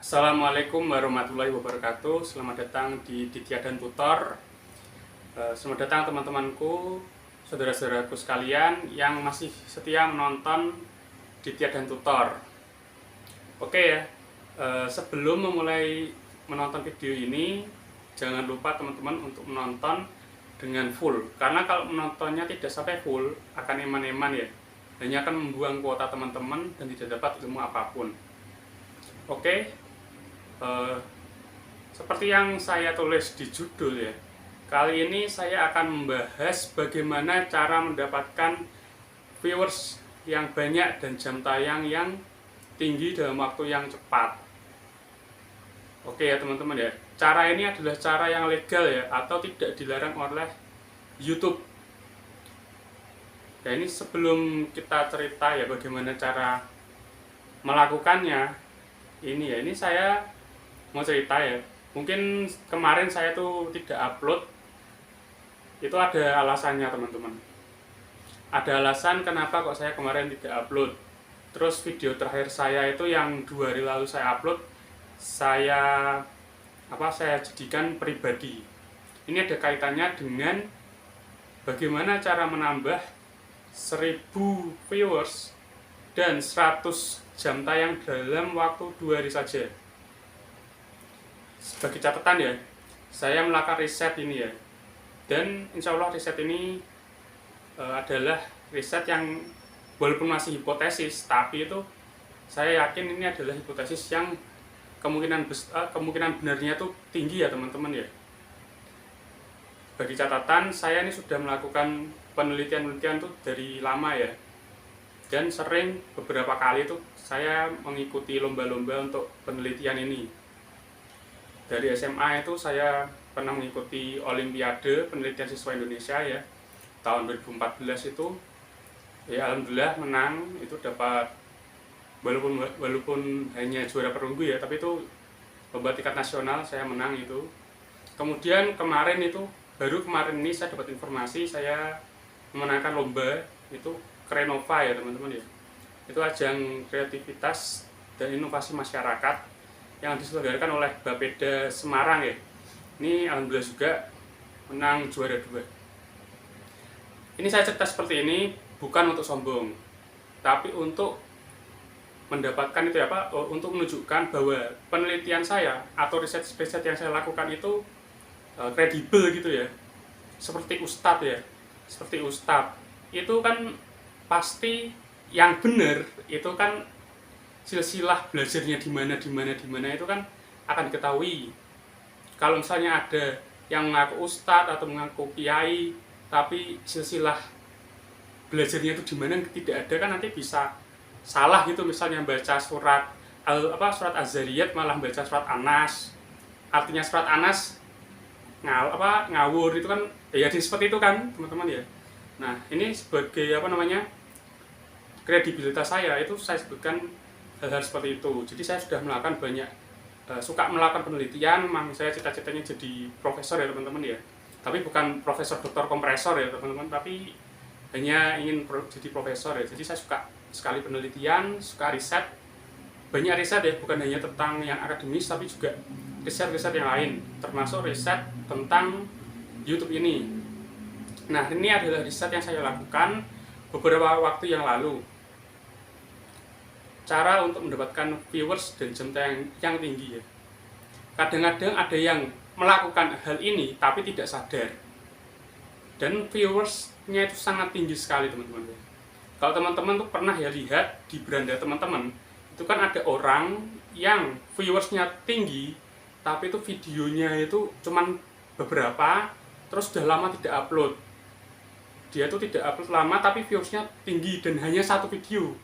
Assalamualaikum warahmatullahi wabarakatuh. Selamat datang di Ditya dan Tutor. Selamat datang teman-temanku, saudara-saudaraku sekalian yang masih setia menonton Ditya dan Tutor. Oke ya, sebelum memulai menonton video ini, jangan lupa teman-teman untuk menonton dengan full. Karena kalau menontonnya tidak sampai full, akan eman-eman ya. Hanya akan membuang kuota teman-teman dan tidak dapat ilmu apapun. Oke. Seperti yang saya tulis di judul ya, kali ini saya akan membahas bagaimana cara mendapatkan viewers yang banyak dan jam tayang yang tinggi dalam waktu yang cepat. Oke ya teman-teman ya, cara ini adalah cara yang legal ya, atau tidak dilarang oleh YouTube. Ya, ini sebelum kita cerita ya bagaimana cara melakukannya, ini saya mau cerita ya. Mungkin kemarin saya tuh tidak upload, itu ada alasannya teman-teman. Ada alasan kenapa kok saya kemarin tidak upload. Terus video terakhir saya itu yang 2 hari lalu saya upload, saya jadikan pribadi. Ini ada kaitannya dengan bagaimana cara menambah 1000 viewers dan 100 jam tayang dalam waktu 2 hari saja. Sebagai catatan ya, saya melakukan riset ini ya, dan insya Allah riset ini adalah riset yang walaupun masih hipotesis, tapi itu saya yakin ini adalah hipotesis yang kemungkinan benarnya itu tinggi ya teman-teman ya. Bagi catatan, saya ini sudah melakukan penelitian-penelitian tuh dari lama ya, dan sering beberapa kali tuh saya mengikuti lomba-lomba untuk penelitian ini. Dari SMA itu saya pernah mengikuti Olimpiade Penelitian Siswa Indonesia ya, tahun 2014 itu ya, alhamdulillah menang. Itu dapat, walaupun hanya juara perunggu ya, tapi itu lomba tingkat nasional saya menang itu. Kemudian kemarin ini saya dapat informasi saya memenangkan lomba itu Krenova ya teman-teman ya. Itu ajang kreativitas dan inovasi masyarakat yang diselenggarakan oleh Bapeda Semarang ya. Ini alhamdulillah juga menang juara 2. Ini saya cerita seperti ini bukan untuk sombong, tapi untuk mendapatkan untuk menunjukkan bahwa penelitian saya atau riset yang saya lakukan itu kredibel gitu ya. Seperti Ustadz ya. Seperti Ustadz itu kan pasti yang benar itu kan silsilah belajarnya di mana itu kan akan diketahui. Kalau misalnya ada yang mengaku ustadz atau mengaku kiai tapi silsilah belajarnya itu di mana tidak ada, kan nanti bisa salah gitu. Misalnya baca surat Az-Zariyat malah baca surat Anas. Artinya surat Anas ngawur itu kan ya, seperti itu kan teman-teman ya. Nah, ini sebagai kredibilitas saya itu saya sebutkan hal-hal seperti itu. Jadi saya sudah melakukan suka melakukan penelitian. Memang saya cita-citanya jadi profesor ya teman-teman ya, tapi bukan profesor doktor kompresor ya teman-teman, tapi hanya ingin jadi profesor ya. Jadi saya suka sekali penelitian, suka riset, banyak riset ya, bukan hanya tentang yang akademis tapi juga riset-riset yang lain, termasuk riset tentang YouTube ini. Nah, ini adalah riset yang saya lakukan beberapa waktu yang lalu. Cara untuk mendapatkan viewers dan jam tayang yang tinggi ya. Kadang-kadang ada yang melakukan hal ini tapi tidak sadar, dan viewersnya itu sangat tinggi sekali teman-teman ya. Kalau teman-teman tuh pernah ya lihat di beranda teman-teman, itu kan ada orang yang viewersnya tinggi tapi itu videonya itu cuman beberapa, terus sudah lama tidak upload. Dia tuh tidak upload lama tapi viewersnya tinggi, dan hanya satu video.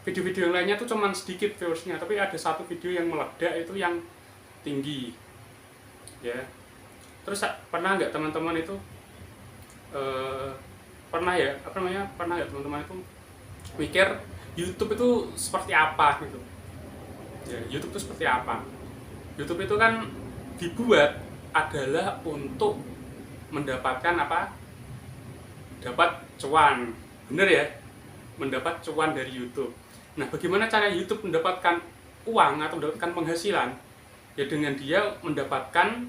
Video-video yang lainnya tuh cuman sedikit viewersnya, tapi ada satu video yang meledak itu yang tinggi ya. Terus pernah nggak teman-teman itu pernah nggak teman-teman itu mikir YouTube itu seperti apa gitu ya? YouTube itu seperti apa? YouTube itu kan dibuat adalah untuk mendapatkan dapat cuan, bener ya, mendapat cuan dari YouTube. Nah, bagaimana cara YouTube mendapatkan uang atau mendapatkan penghasilan ya dengan dia mendapatkan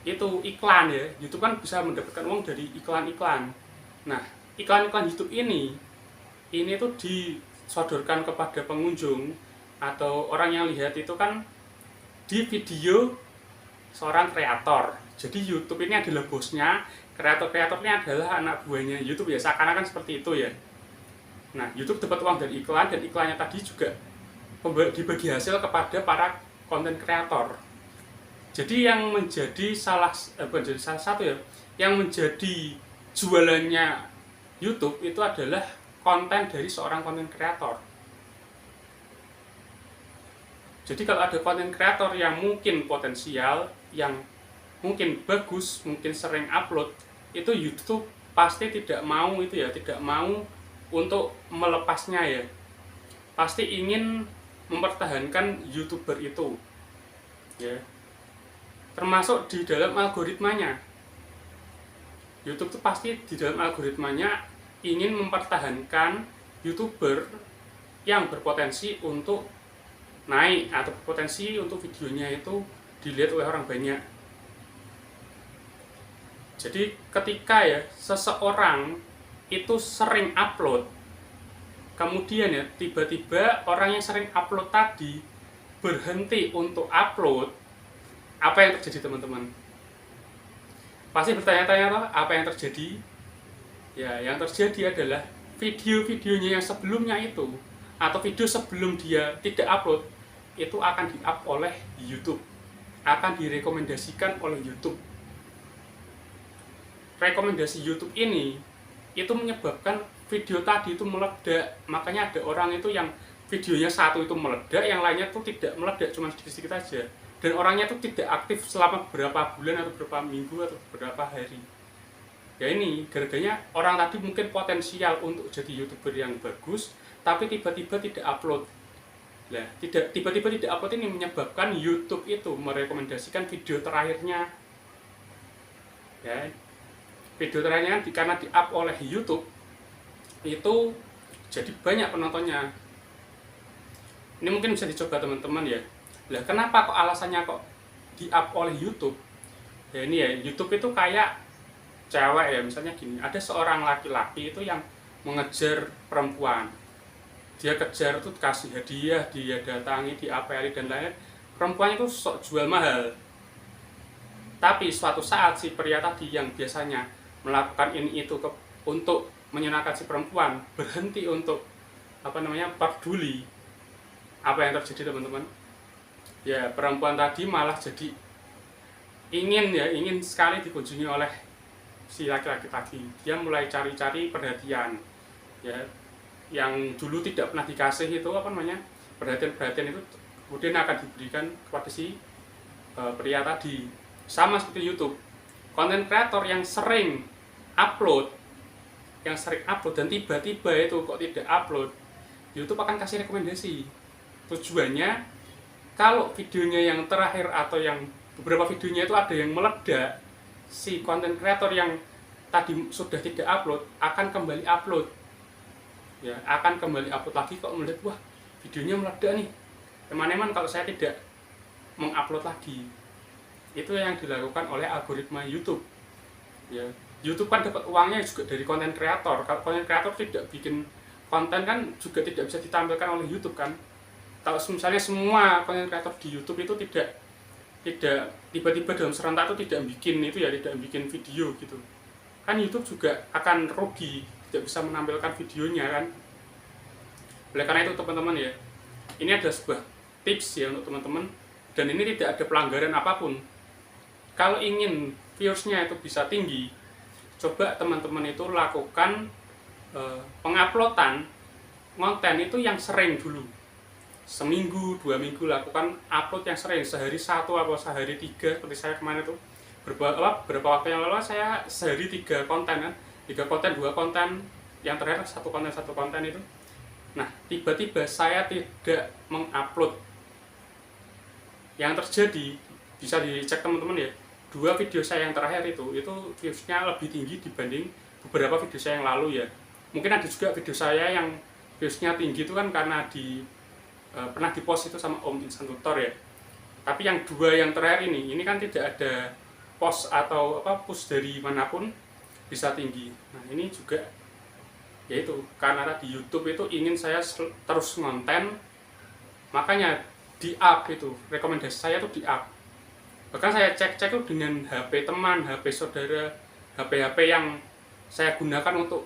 itu iklan ya. YouTube kan bisa mendapatkan uang dari iklan-iklan. Nah, iklan-iklan YouTube ini tuh disodorkan kepada pengunjung atau orang yang lihat itu kan di video seorang kreator. Jadi YouTube ini adalah bosnya, kreator-kreatornya adalah anak buahnya YouTube ya, seakan-akan seperti itu ya. Nah, YouTube dapat uang dari iklan dan iklannya tadi juga dibagi hasil kepada para konten kreator. Jadi yang menjadi bukan jadi salah satu ya, yang menjadi jualannya YouTube itu adalah konten dari seorang konten kreator. Jadi kalau ada konten kreator yang mungkin potensial, yang mungkin bagus, mungkin sering upload, itu YouTube pasti tidak mau itu ya, tidak mau untuk melepasnya ya. Pasti ingin mempertahankan YouTuber itu. Ya. Termasuk di dalam algoritmanya. YouTube itu pasti di dalam algoritmanya ingin mempertahankan YouTuber yang berpotensi untuk naik atau berpotensi untuk videonya itu dilihat oleh orang banyak. Jadi ketika ya seseorang itu sering upload, kemudian ya tiba-tiba orang yang sering upload tadi berhenti untuk upload, apa yang terjadi teman-teman? Pasti bertanya-tanya apa yang terjadi? Ya, yang terjadi adalah video-videonya yang sebelumnya itu atau video sebelum dia tidak upload itu akan di-up oleh YouTube, akan direkomendasikan oleh YouTube. Rekomendasi YouTube ini itu menyebabkan video tadi itu meledak. Makanya ada orang itu yang videonya satu itu meledak, yang lainnya tuh tidak meledak, cuma sedikit-sedikit aja. Dan orangnya tuh tidak aktif selama beberapa bulan atau beberapa minggu atau beberapa hari. Ya ini gara-garanya orang tadi mungkin potensial untuk jadi YouTuber yang bagus, tapi tiba-tiba tidak upload. Nah, tiba-tiba tidak upload ini menyebabkan YouTube itu merekomendasikan video terakhirnya. Ya, video terakhirnya karena di-up oleh YouTube itu jadi banyak penontonnya. Ini mungkin bisa dicoba teman-teman ya. Lah kenapa kok alasannya kok di-up oleh YouTube? Ya ini ya, YouTube itu kayak cewek ya, misalnya gini, ada seorang laki-laki itu yang mengejar perempuan. Dia kejar itu kasih hadiah, dia datangi, diapeli dan lain-lain. Perempuannya itu sok jual mahal. Tapi suatu saat si pria tadi yang biasanya melakukan ini itu untuk menyenangkan si perempuan berhenti untuk peduli. Apa yang terjadi teman-teman? Ya perempuan tadi malah jadi ingin sekali dikunjungi oleh si laki-laki tadi. Dia mulai cari-cari perhatian. Ya, yang dulu tidak pernah dikasih itu perhatian itu kemudian akan diberikan kepada si pria tadi. Sama seperti YouTube, konten kreator yang sering upload dan tiba-tiba itu kok tidak upload, YouTube akan kasih rekomendasi. Tujuannya kalau videonya yang terakhir atau yang beberapa videonya itu ada yang meledak, si konten kreator yang tadi sudah tidak upload akan kembali upload. Ya, akan kembali upload lagi kok melihat wah videonya meledak nih. Teman-teman kalau saya tidak mengupload lagi. Itu yang dilakukan oleh algoritma YouTube. Ya, YouTube kan dapat uangnya juga dari konten kreator. Kalau konten kreator tidak bikin konten kan juga tidak bisa ditampilkan oleh YouTube kan. Kalau misalnya semua konten kreator di YouTube itu tidak tiba-tiba dalam serentak itu tidak bikin video gitu. Kan YouTube juga akan rugi, tidak bisa menampilkan videonya kan. Oleh karena itu teman-teman ya, ini adalah sebuah tips ya untuk teman-teman, dan ini tidak ada pelanggaran apapun. Kalau ingin viewersnya itu bisa tinggi, coba teman-teman itu lakukan penguploadan konten itu yang sering dulu. Seminggu, 2 minggu lakukan upload yang sering, sehari 1 atau sehari 3 seperti saya kemarin itu. Beberapa waktu yang lalu saya sehari 3 konten kan, 3 konten, 2 konten, yang terakhir 1 konten itu. Nah, tiba-tiba saya tidak mengupload. Yang terjadi bisa dicek teman-teman ya. 2 video saya yang terakhir itu views-nya lebih tinggi dibanding beberapa video saya yang lalu ya. Mungkin ada juga video saya yang views-nya tinggi itu kan karena di pernah dipost itu sama Om Instan Tutor ya. Tapi yang 2 yang terakhir ini kan tidak ada post atau push dari manapun bisa tinggi. Nah ini juga yaitu karena di YouTube itu ingin saya terus konten, makanya di up itu rekomendasi saya tuh di up. Bahkan saya cek tuh dengan HP teman, HP saudara, HP yang saya gunakan untuk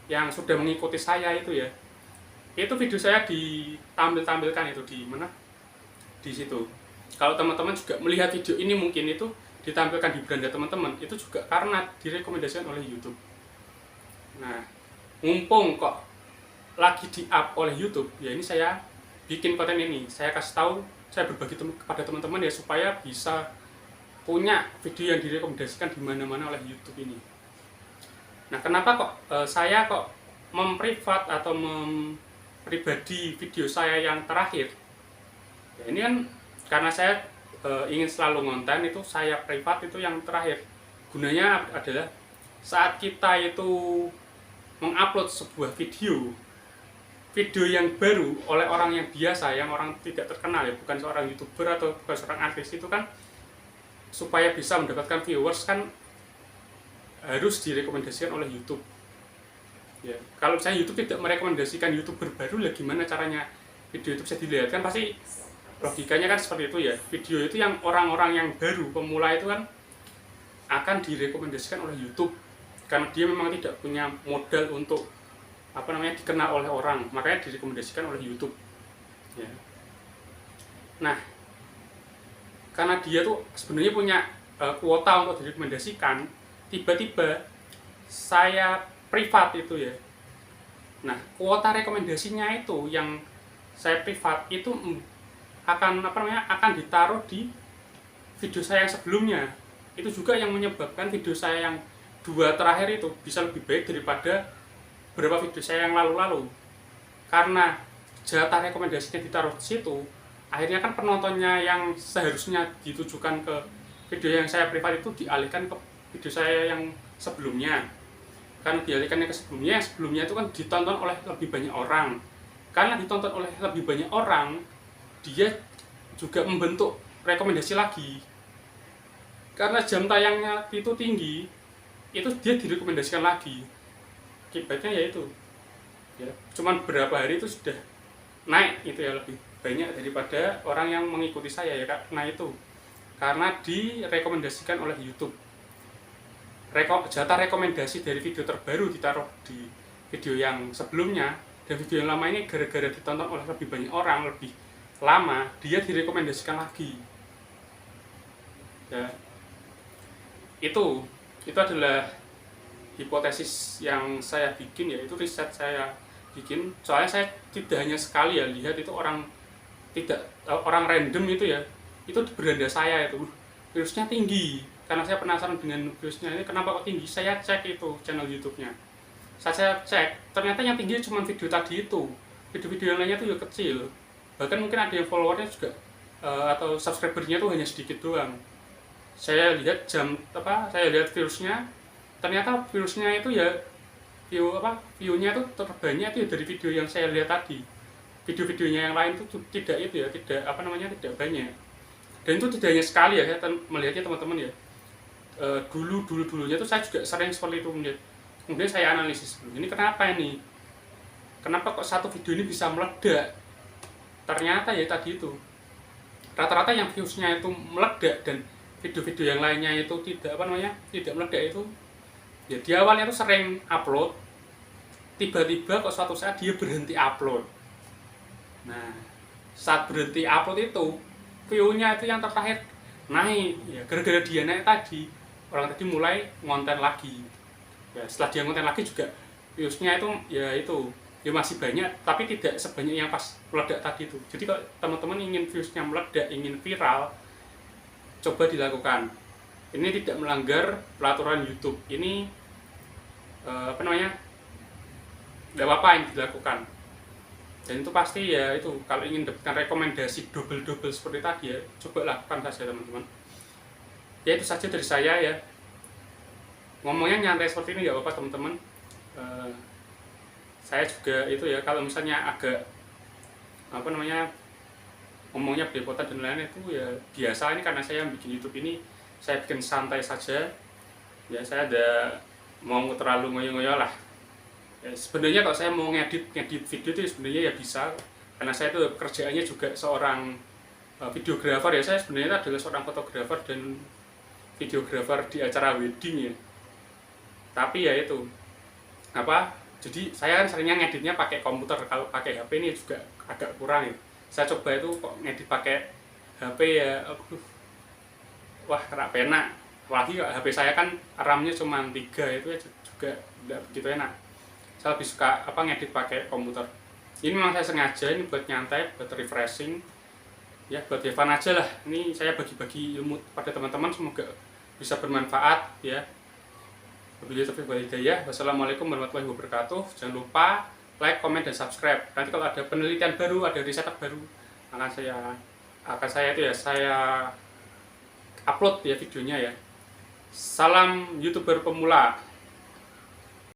yang sudah mengikuti saya itu ya. Itu video saya ditampilkan itu di mana? Di situ. Kalau teman-teman juga melihat video ini mungkin itu ditampilkan di beranda teman-teman, itu juga karena direkomendasikan oleh YouTube. Nah, mumpung kok lagi di-up oleh YouTube, ya ini saya bikin konten ini. Saya kasih tahu, saya berbagi kepada teman-teman ya supaya bisa punya video yang direkomendasikan di mana-mana oleh YouTube ini. Nah, kenapa kok saya kok memprivat atau mempribadi video saya yang terakhir? Ya, ini kan karena saya ingin selalu konten itu saya privat itu yang terakhir. Gunanya adalah saat kita itu mengupload sebuah video yang baru oleh orang yang biasa, yang orang tidak terkenal ya, bukan seorang YouTuber atau bukan seorang artis, itu kan supaya bisa mendapatkan viewers kan harus direkomendasikan oleh YouTube. Ya, kalau misalnya YouTube tidak merekomendasikan YouTuber baru, lah gimana caranya video itu bisa dilihat? Kan pasti logikanya kan seperti itu ya. Video itu yang orang-orang yang baru, pemula itu kan akan direkomendasikan oleh YouTube karena dia memang tidak punya modal untuk dikenal oleh orang, makanya direkomendasikan oleh YouTube ya. Nah, karena dia tuh sebenarnya punya kuota untuk direkomendasikan, tiba-tiba saya privat itu ya. Nah, kuota rekomendasinya itu yang saya privat itu akan ditaruh di video saya yang sebelumnya. Itu juga yang menyebabkan video saya yang 2 terakhir itu bisa lebih baik daripada beberapa video saya yang lalu-lalu. Karena jatah rekomendasinya ditaruh di situ, akhirnya kan penontonnya yang seharusnya ditujukan ke video yang saya privat itu dialihkan ke video saya yang sebelumnya. Karena dialihkannya ke sebelumnya, yang sebelumnya itu kan ditonton oleh lebih banyak orang. Karena ditonton oleh lebih banyak orang, dia juga membentuk rekomendasi lagi. Karena jam tayangnya itu tinggi, itu dia direkomendasikan lagi. Akibatnya yaitu ya cuman berapa hari itu sudah naik itu ya, lebih banyak daripada orang yang mengikuti saya ya Kak. Nah itu karena direkomendasikan oleh YouTube. Jatah rekomendasi dari video terbaru ditaruh di video yang sebelumnya, dan video yang lama ini gara-gara ditonton oleh lebih banyak orang lebih lama, dia direkomendasikan lagi ya. Itu adalah hipotesis yang saya bikin ya, itu riset saya bikin. Soalnya saya tidak hanya sekali ya lihat itu orang random itu ya, itu di beranda saya itu virusnya tinggi. Karena saya penasaran dengan virusnya ini kenapa kok tinggi, saya cek itu channel YouTube-nya. Saya cek, ternyata yang tinggi cuma video tadi itu. Video-video yang lainnya itu ya kecil. Bahkan mungkin ada yang followernya juga atau subscribernya tuh hanya sedikit doang. Saya lihat saya lihat virusnya, ternyata virusnya itu ya view-nya itu terbanyak itu ya dari video yang saya lihat tadi. Video-videonya yang lain itu tidak banyak. Dan itu tidak hanya sekali ya, saya melihatnya teman-teman ya. Dulunya tuh saya juga sering seperti itu melihat. Kemudian saya analisis, ini kenapa ini? Kenapa kok satu video ini bisa meledak? Ternyata ya tadi itu. Rata-rata yang views-nya itu meledak dan video-video yang lainnya itu tidak meledak itu ya, di awalnya tuh sering upload, tiba-tiba kok suatu saat dia berhenti upload. Nah, saat berhenti upload itu view-nya itu yang terakhir naik ya, gara-gara dia naik tadi, orang tadi mulai ngonten lagi ya. Setelah dia ngonten lagi juga views-nya itu masih banyak, tapi tidak sebanyak yang pas meledak tadi itu. Jadi kalau teman-teman ingin views-nya meledak, ingin viral, coba dilakukan. Ini tidak melanggar peraturan YouTube. Ini tidak apa-apa yang dilakukan. Dan itu pasti ya itu, kalau ingin dapatkan rekomendasi double seperti tadi ya, coba lakukan saja teman-teman. Ya itu saja dari saya ya. Ngomongnya nyantai seperti ini nggak apa-apa teman-teman. Saya juga itu ya, kalau misalnya agak apa namanya, ngomongnya belepotan dan lain-lain itu ya biasa. Ini karena saya bikin YouTube ini saya bikin santai saja ya, saya ada mau terlalu ngoyo-ngoyo lah ya. Sebenarnya kalau saya mau ngedit video itu sebenarnya ya bisa, karena saya tuh kerjaannya juga seorang videografer ya. Saya sebenarnya adalah seorang fotografer dan videografer di acara wedding ya. Tapi ya itu apa, jadi saya kan seringnya ngeditnya pakai komputer, kalau pakai HP ini juga agak kurang ya. Saya coba itu kok ngedit pakai HP ya, wah rak penak. Apalagi HP saya kan RAM-nya cuma 3, itu ya juga tidak begitu enak. Saya lebih suka apa ngedit pakai komputer. Ini memang saya sengaja ini buat nyantai, buat refreshing ya, buat fun aja lah. Ini saya bagi-bagi ilmu pada teman-teman, semoga bisa bermanfaat ya. Wabillahi taufiq wal hidayah. Wassalamualaikum warahmatullahi wabarakatuh. Jangan lupa like, comment, dan subscribe. Nanti kalau ada penelitian baru, ada riset baru, saya upload ya videonya ya. Salam YouTuber pemula.